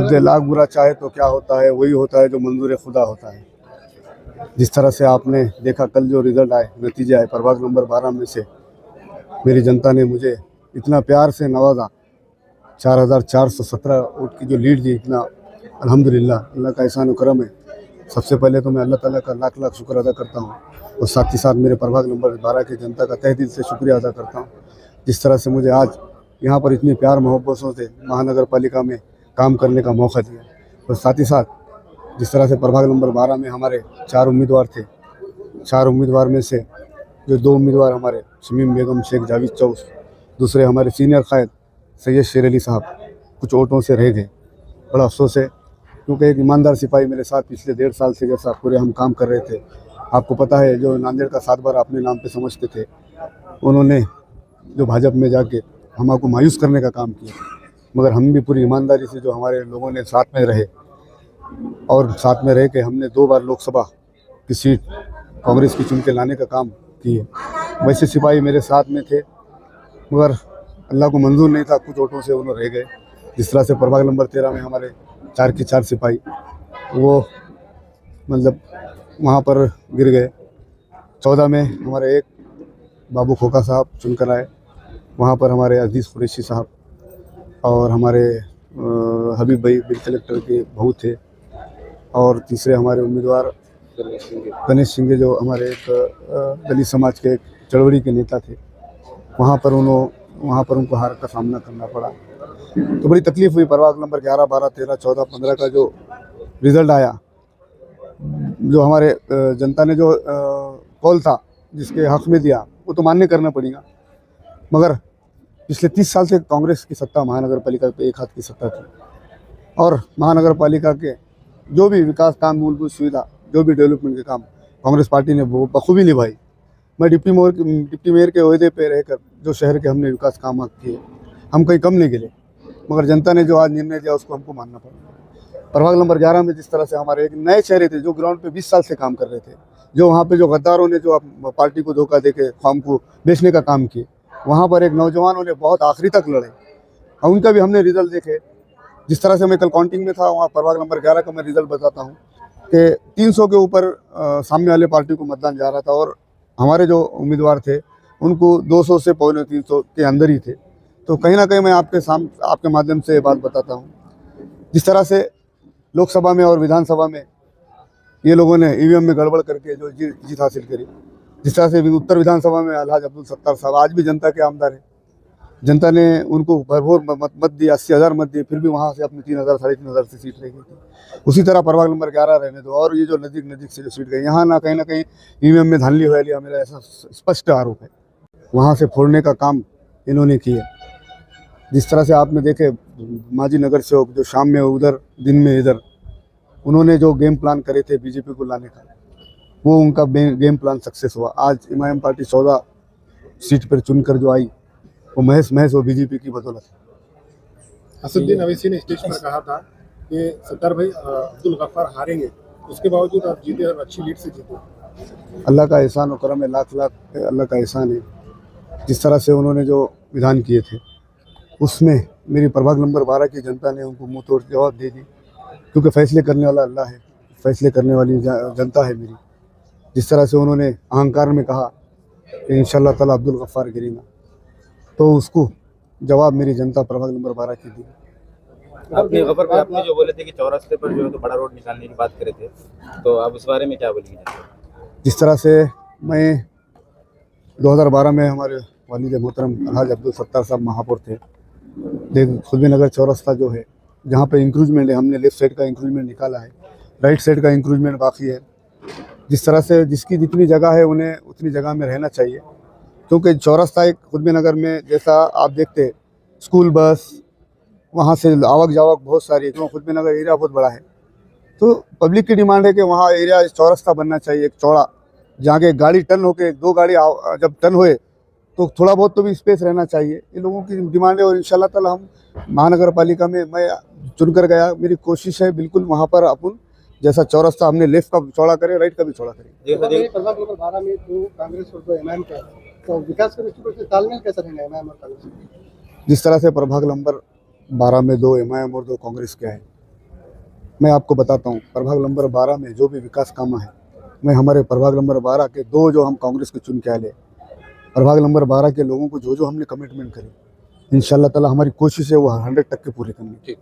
लफ्ज़ लाख बुरा चाहे तो क्या होता है, वही होता है जो मंजूर खुदा होता है। जिस तरह से आपने देखा कल जो रिज़ल्ट आए, नतीजे आए, प्रभाग नंबर 12 में से मेरी जनता ने मुझे इतना प्यार से नवाजा, 4417 वोट की जो लीड दी, इतना अल्हम्दुलिल्लाह अल्लाह का एहसान करम है। सबसे पहले तो मैं अल्लाह ताला का लाख लाख शुक्र अदा करता हूँ और साथ ही साथ मेरे प्रभाग नंबर 12 की जनता का तहे दिल से शुक्रिया अदा करता हूँ, जिस तरह से मुझे आज यहाँ पर इतनी प्यार मोहब्बतों से महानगर पालिका में काम करने का मौका दिया। और साथ ही साथ जिस तरह से प्रभाग नंबर 12 में हमारे 4 उम्मीदवार थे, 4 उम्मीदवार में से जो 2 उम्मीदवार हमारे शमीम बेगम शेख जावेद चौस, दूसरे हमारे सीनियर कायद सैयद शेर अली साहब कुछ वोटों से रह गए। बड़ा अफसोस है, क्योंकि एक ईमानदार सिपाही मेरे साथ पिछले 1.5 साल से जैसा पूरे हम काम कर रहे थे। आपको पता है जो नांदेड़ का 7 बार अपने नाम पे समझते थे, उन्होंने जो भाजपा में जाके हमको मायूस करने का काम किया, मगर हम भी पूरी ईमानदारी से जो हमारे लोगों ने साथ में रहे और साथ में रह के हमने 2 बार लोकसभा की सीट कांग्रेस की चुन के लाने का काम किए। वैसे सिपाही मेरे साथ में थे, मगर अल्लाह को मंजूर नहीं था, कुछ वोटों से उन्होंने रह गए। जिस तरह से प्रभाग नंबर 13 में हमारे 4 के 4 सिपाही वो मतलब वहाँ पर गिर गए। 14 में हमारे एक बाबू खोखा साहब चुनकर आए, वहाँ पर हमारे अजीज़ कुरैशी साहब और हमारे हबीब भाई बिल कलेक्टर के बहू थे, और तीसरे हमारे उम्मीदवार गणेश सिंह जो हमारे एक दलित समाज के एक चळवळी के नेता थे। वहाँ पर उनको हार का सामना करना पड़ा, तो बड़ी तकलीफ़ हुई। प्रभाग नंबर 11, 12, 13, 14, 15 का जो रिज़ल्ट आया, जो हमारे जनता ने जो कॉल था जिसके हक़ में दिया, वो तो मान्य करना पड़ेगा। मगर पिछले 30 साल से कांग्रेस की सत्ता महानगर पालिका पे एक हाथ की सत्ता थी, और महानगर पालिका के जो भी विकास काम, मूलभूत सुविधा, जो भी डेवलपमेंट के काम कांग्रेस पार्टी ने वो बखूबी निभाई। मैं डिप्टी मेयर के ओहदे पे रहकर जो शहर के हमने विकास काम किए, हम कहीं कम नहीं गिरे, मगर जनता ने जो आज निर्णय दिया उसको हमको मानना पड़ा। प्रभाग नंबर 11 में जिस तरह से हमारे एक नए चेहरे थे जो ग्राउंड पे 20 साल से काम कर रहे थे, जो वहाँ पे जो गद्दारों ने जो पार्टी को धोखा देके फॉर्म को बेचने का काम किए, वहाँ पर एक नौजवानों ने बहुत आखिरी तक लड़े और उनका भी हमने रिजल्ट देखे। जिस तरह से मैं कल काउंटिंग में था, वहाँ प्रभाग नंबर 11 का मैं रिजल्ट बताता हूँ कि 300 के ऊपर सामने वाले पार्टी को मतदान जा रहा था, और हमारे जो उम्मीदवार थे उनको 200 से 350 के अंदर ही थे। तो कहीं ना कहीं मैं आपके माध्यम से बात बताता हूँ, जिस तरह से लोकसभा में और विधानसभा में ये लोगों ने ईवीएम में गड़बड़ करके जो जीत हासिल करी, जिस तरह से उत्तर विधानसभा में अलहाज अब्दुल सत्तार साहब आज भी जनता के आमदार है, जनता ने उनको भरपूर मत दिए, 80,000 मत दिए, फिर भी वहाँ से अपनी 3,000 साढ़े 3,000 से सीट रह गई थी। उसी तरह प्रभाग नंबर 11 रहने दो, और ये जो नज़दीक से जो सीट गई, यहाँ ना कहीं ईवीएम में धांधली हो लिया, मेरा ऐसा स्पष्ट आरोप है। वहाँ से फोड़ने का काम इन्होंने किया। जिस तरह से आपने देखे माजी नगर सेवक जो शाम में उधर दिन में इधर, उन्होंने जो गेम प्लान करे थे बीजेपी को लाने का, वो उनका गेम प्लान सक्सेस हुआ। आज इमाम पार्टी 14 सीट पर चुनकर जो आई, वो महज वो बीजेपी की बदौलत है। असदुद्दीन अवैसी ने स्टेज पर कहा था कि सत्तार भाई अब्दुल गफ्फार हारेंगे, उसके बावजूद आप जीते और अच्छी लीड से जीते। अल्लाह का एहसान और करम है, लाख लाख अल्लाह का एहसान है। जिस तरह से उन्होंने जो विधान किए थे, उसमें मेरी प्रभाग नंबर 12 की जनता ने उनको मुँह तोड़ जवाब दे दी, क्योंकि फैसले करने वाला अल्लाह है, फैसले करने वाली जनता है मेरी। जिस तरह से उन्होंने अहंकार में कहा कि इंशाअल्लाह ताला अब्दुल गफ्फार गिरेगा, तो उसको जवाब मेरी जनता प्रभाग नंबर 12 की दी। आपने जो बोले थे कि चौरास्ते पर जो है तो बड़ा रोड निकालने की बात करे थे, तो आप उस बारे में क्या बोलेंगे? जिस तरह से मैं 2012 में हमारे वालिद मोहतरम अलहाज अब्दुल सत्तार साहब महापौर थे, देख खुदबी नगर चौरास्ता जो है जहाँ पे इंक्रूजमेंट है, हमने लेफ्ट साइड का इंक्रूजमेंट निकाला है, राइट साइड का इंक्रूजमेंट बाकी है। जिस तरह से जिसकी जितनी जगह है उन्हें उतनी जगह में रहना चाहिए, क्योंकि चौरास्ता एक खुदबी नगर में जैसा आप देखते स्कूल बस वहाँ से आवक जावक बहुत सारी है, क्योंकि खुदबी नगर एरिया बहुत बड़ा है। तो पब्लिक की डिमांड है कि वहाँ एरिया चौरास्ता बनना चाहिए एक चौड़ा, जहाँ के गाड़ी टर्न होके 2 गाड़ी जब टर्न होए तो थोड़ा बहुत तो भी स्पेस रहना चाहिए। इन लोगों की डिमांड है, और इंशाल्लाह ताला हम महानगर पालिका में मैं चुनकर गया, मेरी कोशिश है बिल्कुल वहाँ पर अपन जैसा चौरास्ता हमने लेफ्ट का चौड़ा करें, राइट का भी चौड़ा करें। प्रभाग नंबर 12 में जो कांग्रेस और जो एमआईएम का, तो विकास के दृष्टिकोण से तालमेल कैसा रहेगा एमआईएम और कांग्रेस? जिस तरह से प्रभाग नंबर 12 में 2 एमआईएम और 2 कांग्रेस के हैं, मैं आपको बताता हूँ, प्रभाग नंबर 12 में जो भी विकास काम है, मैं हमारे प्रभाग नंबर 12 के 2 जो हम कांग्रेस के चुन के आए, प्रभाग नंबर 12 के लोगों को जो जो हमने कमिटमेंट करी, इंशाल्लाह ताला हमारी कोशिश है वो 100% पूरी करनी। ठीक।